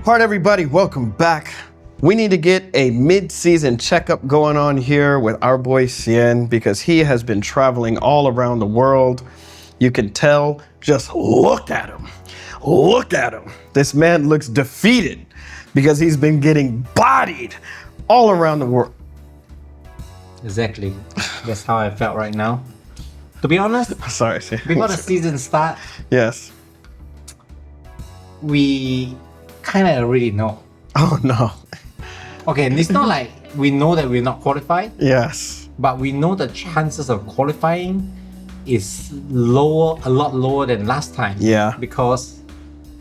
Alright, everybody, welcome back. We need to get a mid-season checkup going on here with our boy Xian because he has been traveling all around the world. You can tell, just look at him. Look at him. This man looks defeated because he's been getting bodied all around the world. Exactly. That's how I felt right now. To be honest, Sorry. before the season start, Yes. we kind of already know. Oh no. Okay, and it's not like we know that we're not qualified, Yes. but we know the chances of qualifying is lower, a lot lower than last time. Yeah. Because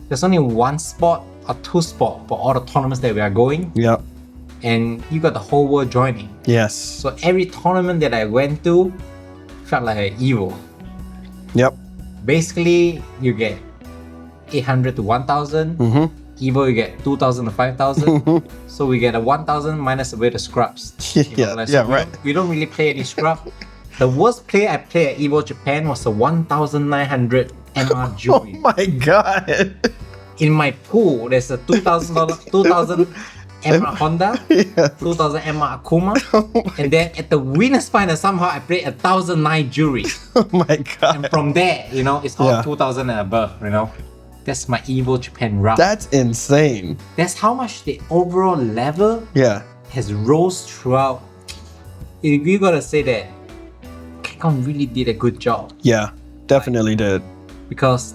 there's only one spot or two spots for all the tournaments that we are going, Yep. and you got the whole world joining. Yes. So every tournament that I went to felt like an evil. Yep. Basically, you get 800 to 1,000. Mm-hmm. Evo, you get 2,000 to 5,000. So we get a 1,000 minus away the scrubs. Right. We don't really play any scrub. The worst play I played at Evo Japan was a 1,900 MR Oh Jury. my god. In my pool, there's a $2,000 MR Honda, Yeah. 2,000 MR Akuma, Oh and then at the winner's final somehow I played 1,009 Jury. Oh my god. And from there, it's all Yeah. 2,000 and above, That's my Evo Japan route. That's insane. That's how much the overall level Yeah. has rose throughout. You gotta say that Capcom really did a good job Yeah. Definitely did. because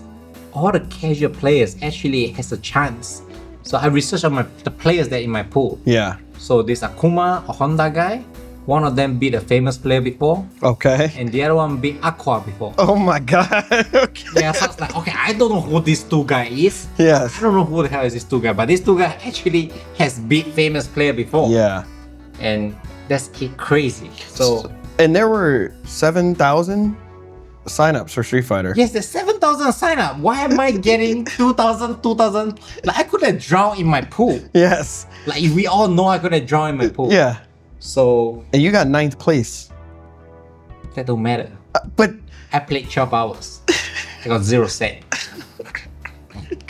all the casual players actually has a chance. So I researched on the players that in my pool. Yeah. So this Akuma, a Honda guy, one of them beat a famous player before, Okay. and the other one beat Aqua before. Oh my god. Okay. Yeah, so it's like, okay, I don't know who these two guys is. Yes. I don't know who the hell is this two guy, but this two guy actually has beat famous player before. Yeah. And that's crazy. So And there were 7,000 signups for Street Fighter. yes, there's 7,000 sign up. Why am I getting 2,000? Like I could have drowned in my pool. Yes. Like we all know I could have drowned in my pool. Yeah. So And you got 9th place. that don't matter. But I played 12 hours. I got 0 set.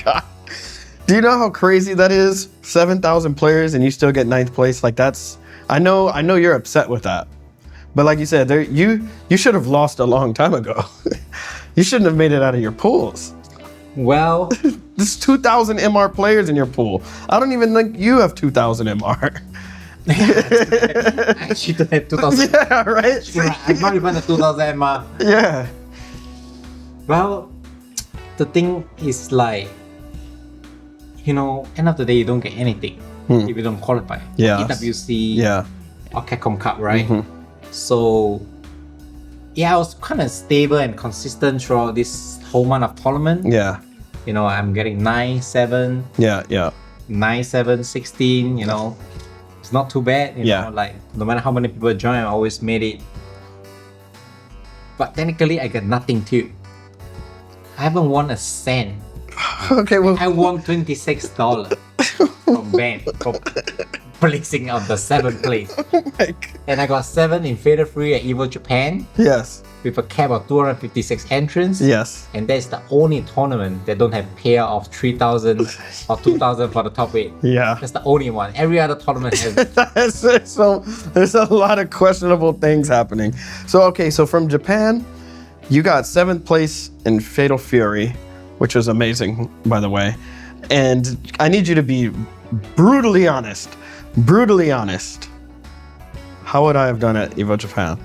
God. Do you know how crazy that is? 7,000 players and you still get 9th place. Like that's I know you're upset with that. But like you said, you should have lost a long time ago. You shouldn't have made it out of your pools. Well, There's 2,000 MR players in your pool. I don't even think you have 2,000 MR. I actually don't have 2,000. Yeah, right? I'm not even a 2,000 MR. Yeah. Well, the thing is like, end of the day, you don't get anything if you don't qualify. Yeah. EWC Yeah. or Capcom Cup, right? So, yeah, I was kind of stable and consistent throughout this whole month of tournament. Yeah. I'm getting 9, 7, Yeah. Yeah. 9, 7, 16, It's not too bad, Yeah. like no matter how many people join, I always made it. But technically, I got nothing too. I haven't won a cent. Okay, well. I won $26 from Ben for placing on the 7th place. Oh my God. And I got 7 in Fatal Free at Evo Japan Yes. with a cap of 256 entrants. Yes. And that's the only tournament that don't have pair of 3,000 or 2,000 for the top 8. Yeah. That's the only one. Every other tournament has. So there's a lot of questionable things happening. So from Japan, you got 7th place in Fatal Fury, which was amazing, by the way. And I need you to be brutally honest. Brutally honest. How would I have done at Evo Japan?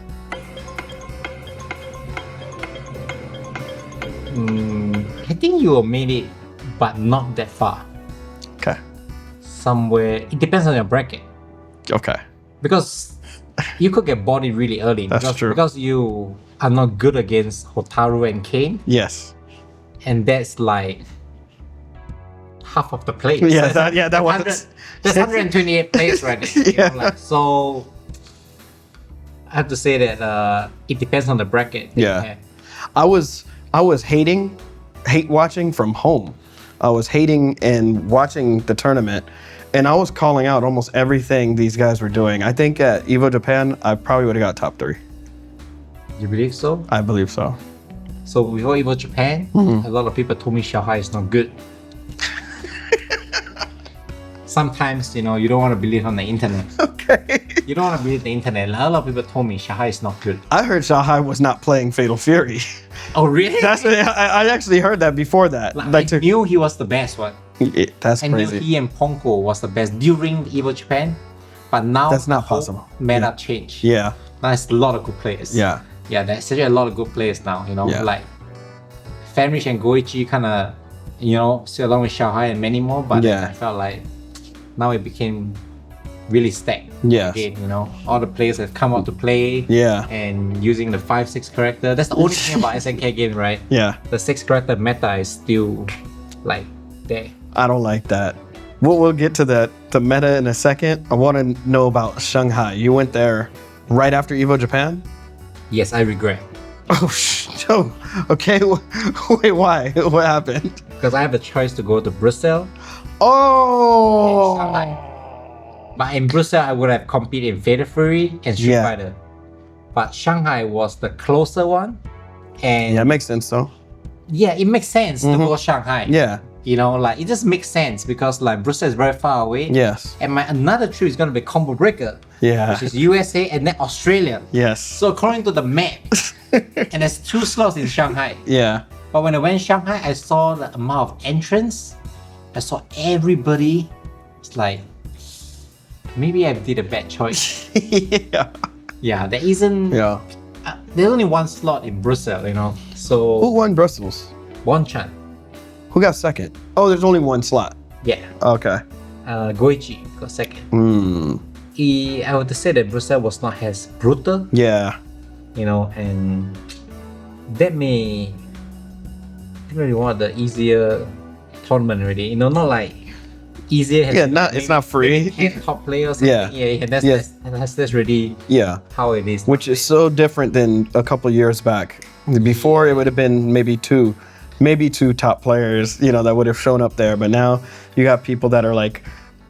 I think you will made it, but not that far. Okay. Somewhere, it depends on your bracket. Okay. Because you could get bodied really early. That's true. Because you are not good against Hotaru and Kane. Yes. And that's like half of the place. Yeah, that was. That's 128 plays right there. Yeah. So I have to say that it depends on the bracket. that you Yeah. have. I was hate watching from home. I was hating and watching the tournament, and I was calling out almost everything these guys were doing. I think at Evo Japan, I probably would have got top 3. You believe so? I believe so. So before Evo Japan, a lot of people told me Xiaohai is not good. sometimes, you know, you don't want to believe on the internet. Okay. You don't want to believe the internet. A lot of people told me Shanghai is not good. I heard Shanghai was not playing Fatal Fury. Oh, really? I actually heard that before that. Like, I knew he was the best one. That's I crazy. knew he and Ponko was the best during Evo Japan, but now That's not the whole possible. Meta changed. Yeah. Now it's a lot of good players. Yeah. Yeah, there's actually a lot of good players now. You know, Yeah. like Fenrich and Goichi kind of, you know, still along with Shanghai and many more. But Yeah. I felt like now it became really stacked. Yes. Again, you know, all the players have come out to play. Yeah. And using the 5-6 character. That's the only thing about SNK game, right? Yeah. The 6 character meta is still like there. I don't like that. We'll get to the meta in a second. I want to know about Shanghai. You went there right after Evo Japan? Yes, I regret. Oh, okay. Wait, why? What happened? Because I have the choice to go to Brussels Oh. and Shanghai. But in Brussels, I would have competed in Fatal Fury and Street Yeah. Fighter. But Shanghai was the closer one. And Yeah, it makes sense though. yeah, it makes sense to go Shanghai. Yeah. You know, like it just makes sense because like Brussels is very far away. Yes. And my another trip is going to be Combo Breaker, Yeah. which is USA and then Australia. Yes. So according to the map, and there's 2 slots in Shanghai. Yeah. But when I went Shanghai, I saw the amount of entrance. I saw everybody. It's like, maybe I did a bad choice. Yeah. Yeah, there isn't. Yeah. There's only 1 slot in Brussels, you know. Who So won Brussels? Won Chan. Who got second? Oh, there's only 1 slot. Yeah. Okay. Goichi got second. Hmm. I would say that Brussels was not as brutal, Yeah. you know, and that may really one of the easier tournament already. You know, not like easier. Has Yeah, it's not free. 10 top players. Yeah. Yeah. That's really Yeah. how it is. Which is so different than a couple years back. Before it would have been maybe two top players, you know, that would have shown up there. But now you got people that are like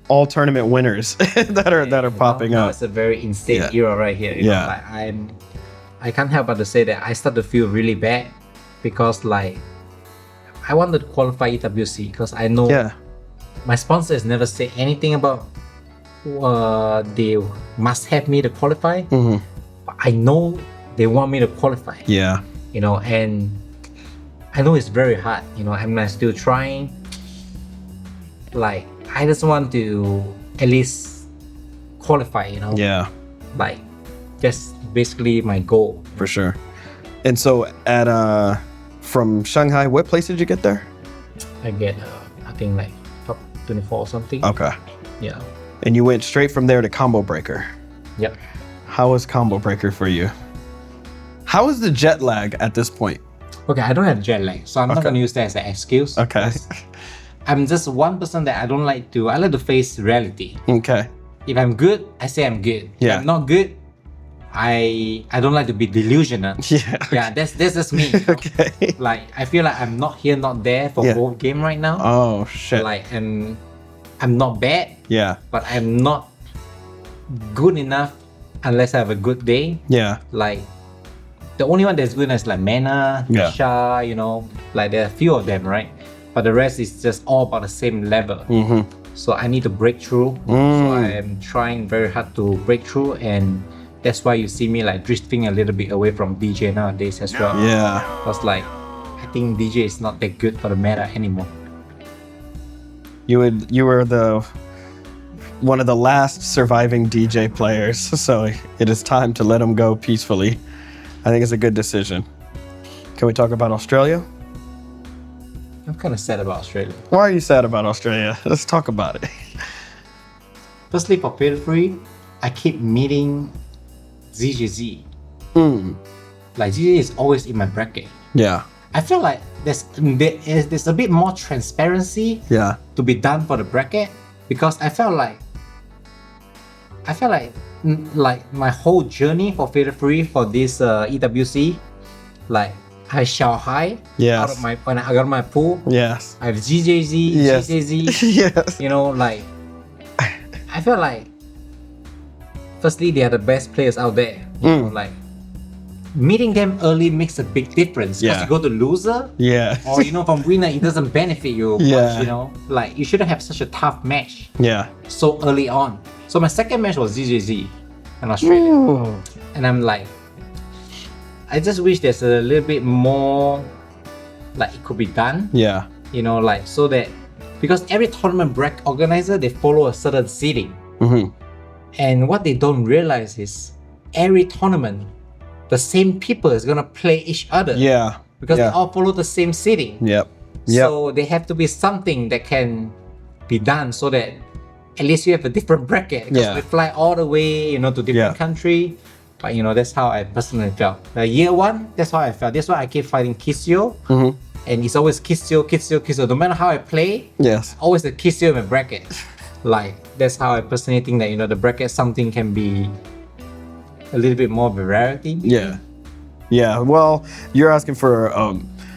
all tournament winners that are popping now up. It's a very insane Yeah. era right here. You know, Yeah. like I can't help but to say that I start to feel really bad because like I wanted to qualify EWC because I know Yeah. my sponsors never say anything about they must have me to qualify. Mhm. But I know they want me to qualify. Yeah. You know, and I know it's very hard. You know, I'm still trying. Like I just want to at least qualify. You know. Yeah. Like that's basically my goal. For sure. And so at from Shanghai, what place did you get there? I get I think like top 24 or something. Okay. Yeah. And you went straight from there to Combo Breaker. Yep. How was Combo Breaker for you? How is the jet lag at this point? Okay, I don't have jet lag, so I'm not Okay. gonna use that as an excuse. Okay. I'm just one person that I like to face reality. Okay. If I'm good, I say I'm good. If Yeah. I'm not good, I don't like to be delusional. Yeah. Yeah, that's just me. You know? Okay. Like I feel like I'm not here, not there for Yeah. both game right now. Oh shit. Like I'm not bad, Yeah. but I'm not good enough unless I have a good day. Yeah. Like the only one that's good is like Mana, Yeah. Sha, you know, like there are a few of them, right? But the rest is just all about the same level. Mm-hmm. So I need to break through. So I am trying very hard to break through, and that's why you see me like drifting a little bit away from DJ nowadays as well. Yeah. Because like I think DJ is not that good for the meta anymore. You were the one of the last surviving DJ players, so it is time to let him go peacefully. I think it's a good decision. Can we talk about Australia? I'm kind of sad about Australia. Why are you sad about Australia? Let's talk about it. Firstly, for Fatal Fury, I keep meeting ZGZ. Like ZGZ is always in my bracket. Yeah. I feel like there's a bit more transparency Yeah. to be done for the bracket because I felt like my whole journey for Fatal Fury for this EWC, like I shall high Yes. out of when I got my pool. Yes. I have GJZ, Yes. GJZ. Yes. You know, like I feel like firstly they are the best players out there. You know, like meeting them early makes a big difference. Because Yeah. you go to loser, Yeah. or from winner, it doesn't benefit you Yeah. much. Like you shouldn't have such a tough match Yeah. so early on. So my second match was ZJZ in Australia, Ooh. and I'm like, I just wish there's a little bit more, like it could be done. Yeah. Like so that because every tournament bracket organizer they follow a certain seeding, Mm-hmm. and what they don't realize is every tournament, the same people is gonna play each other. Yeah. Because yeah. they all follow the same seeding. Yep. Yep. So they have to be something that can be done so that at least you have a different bracket. Because Yeah. we fly all the way, to different Yeah. country. But that's how I personally felt. Year one, that's how I felt. That's why I keep fighting Kisio. Mm-hmm. And it's always Kisio. No matter how I play, Yes. always the Kisio in my bracket. Like that's how I personally think that the bracket something can be a little bit more variety. Yeah. Yeah. Well, you're asking for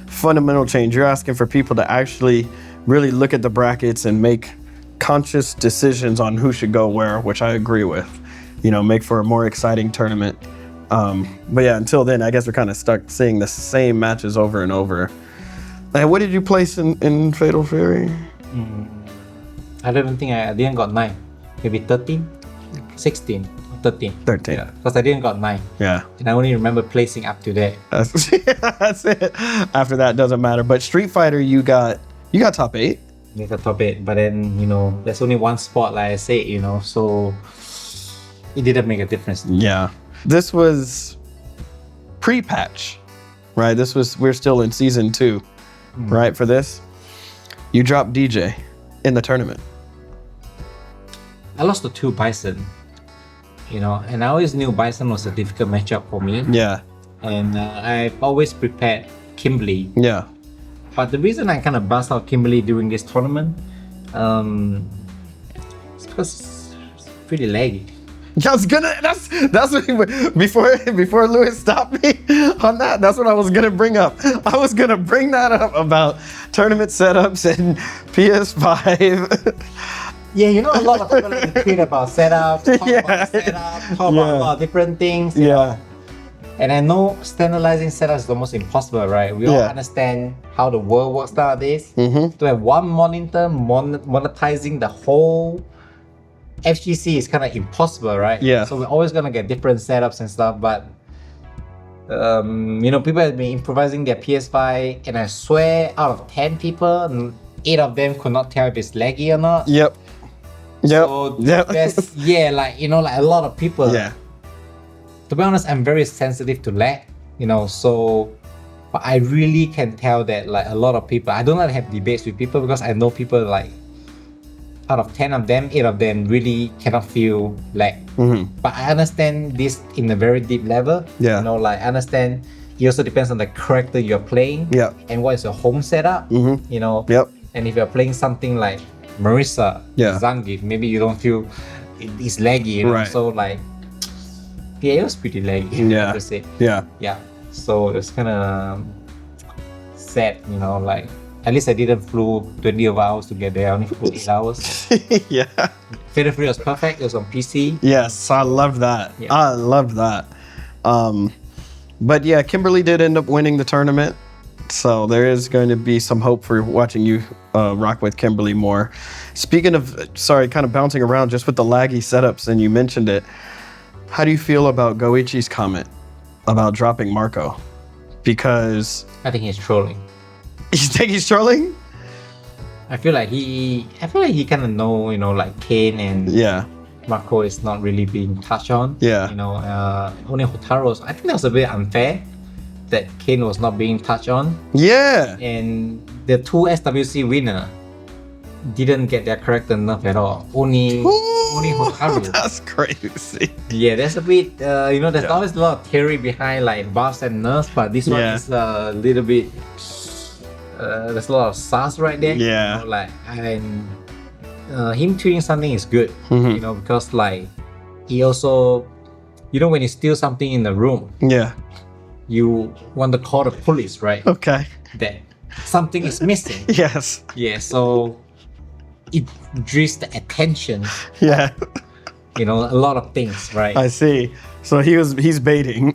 fundamental change. You're asking for people to actually really look at the brackets and make conscious decisions on who should go where, which I agree with. Make for a more exciting tournament. But yeah, until then, I guess we're kind of stuck seeing the same matches over and over. And what did you place in Fatal Fury? I don't even think I didn't got 9. Maybe 13, 16, or 13. 13. Yeah, because I didn't got 9. Yeah. And I only remember placing up to that. That's it. After that, doesn't matter. But Street Fighter, you got top 8. I got top 8, but then there's only one spot, like I said, so it didn't make a difference. Yeah. This was pre-patch, right? We're still in season 2, right? For this, you dropped DJ in the tournament. I lost to 2 Bison, and I always knew Bison was a difficult matchup for me. Yeah. And I've always prepared Kimberly. Yeah. But the reason I kind of bust out Kimberly during this tournament, it's because it's pretty laggy. That's what, before Lewis stopped me on that, that's what I was gonna bring up. I was gonna bring that up about tournament setups and PS5. Yeah, a lot of people like to tweet about setups, talk about a lot of different things. Yeah. And I know standardizing setups is almost impossible, right? We all understand how the world works nowadays. Mm-hmm. To have one monitor monetizing the whole FGC is kind of impossible, right? Yeah. So we're always gonna get different setups and stuff, but people have been improvising their PS5, and I swear, out of 10 people, 8 of them could not tell if it's laggy or not. Yep. So there's like a lot of people. Yeah. To be honest, I'm very sensitive to lag, so but I really can tell that like a lot of people, I don't like to have debates with people because I know people like out of 10 of them, 8 of them really cannot feel lag. Mm-hmm. But I understand this in a very deep level. Yeah. Like I understand it also depends on the character you're playing. Yeah. And what is your home setup. Mm-hmm. Yep. And if you're playing something like Marissa, Yeah. Zangief, maybe you don't feel it's laggy, Right. So like, yeah, it was pretty laggy, I Yeah. have to say. Yeah. Yeah. So it's kind of sad, like at least I didn't flew 20 hours to get there. I only flew 8 hours. Yeah. Fatal Fury was perfect. It was on PC. Yes, I love that. Yeah. I love that. But yeah, Kimberly did end up winning the tournament. So there is going to be some hope for watching you rock with Kimberly more. Speaking of, kind of bouncing around just with the laggy setups, and you mentioned it, how do you feel about Goichi's comment about dropping Marco? Because I think he's trolling. you think he's trolling? I feel like he kind of know, like Kane and Yeah. Marco is not really being touched on. Yeah. Only Hotaro's. I think that was a bit unfair that Kane was not being touched on, Yeah. and the 2 SWC winner didn't get their character nerf at all. Only Hotaru. That's crazy. Yeah, there's a bit. There's always a lot of theory behind like buffs and nerfs, but this one Yeah. is a little bit. There's a lot of sass right there. Yeah. And him tweeting something is good. Mhm. Because like he also, when you steal something in the room, Yeah. you want to call the police, right? Okay. That something is missing. Yes. Yeah, so it draws the attention. Yeah. A lot of things, right? I see. So he's baiting.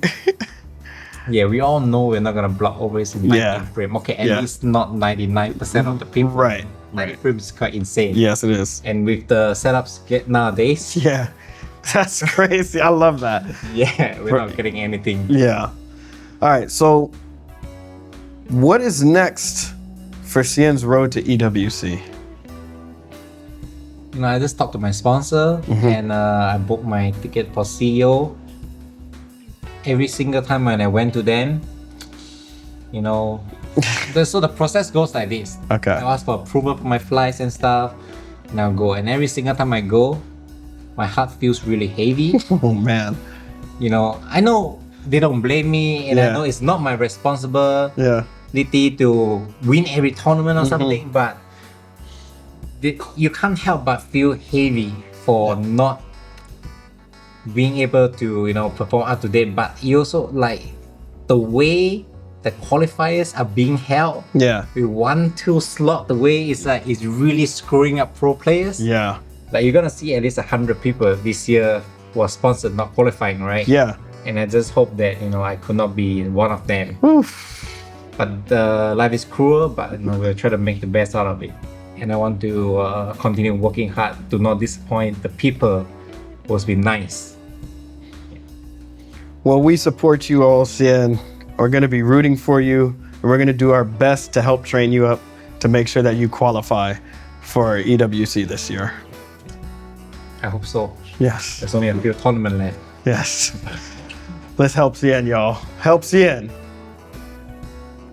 Yeah, we all know we're not gonna block always in 19 frame. Okay, at least not 99% of the people. Right. 90 frames is quite insane. Yes, it is. And with the setups get nowadays, Yeah. That's crazy. I love that. yeah, we're not getting anything. Yeah. All right. So, what is next for Xian's road to EWC? You know, I just talked to my sponsor and I booked my ticket for CEO. Every single time when I went to them, you know, so the process goes like this. Okay. I ask for approval for my flights and stuff, and I'll go. And every single time I go, my heart feels really heavy. Oh man. You know, I know they don't blame me, and I know it's not my responsibility to win every tournament or something, but you can't help but feel heavy for not being able to, you know, perform up to date. But you also like the way the qualifiers are being held. Yeah. With 1-2 slot, the way it's like it's really screwing up pro players. Yeah. Like you're gonna see at least 100 people this year who are sponsored not qualifying, right? Yeah. And I just hope that, you know, I could not be one of them. Oof. But life is cruel, but you know, we'll try to make the best out of it. And I want to continue working hard to not disappoint the people who's been nice. Well, we support you all, Xian. We're going to be rooting for you, and we're going to do our best to help train you up to make sure that you qualify for EWC this year. I hope so. Yes. There's only a few tournaments left. Yes. Let's help Xian, y'all. Help Xian.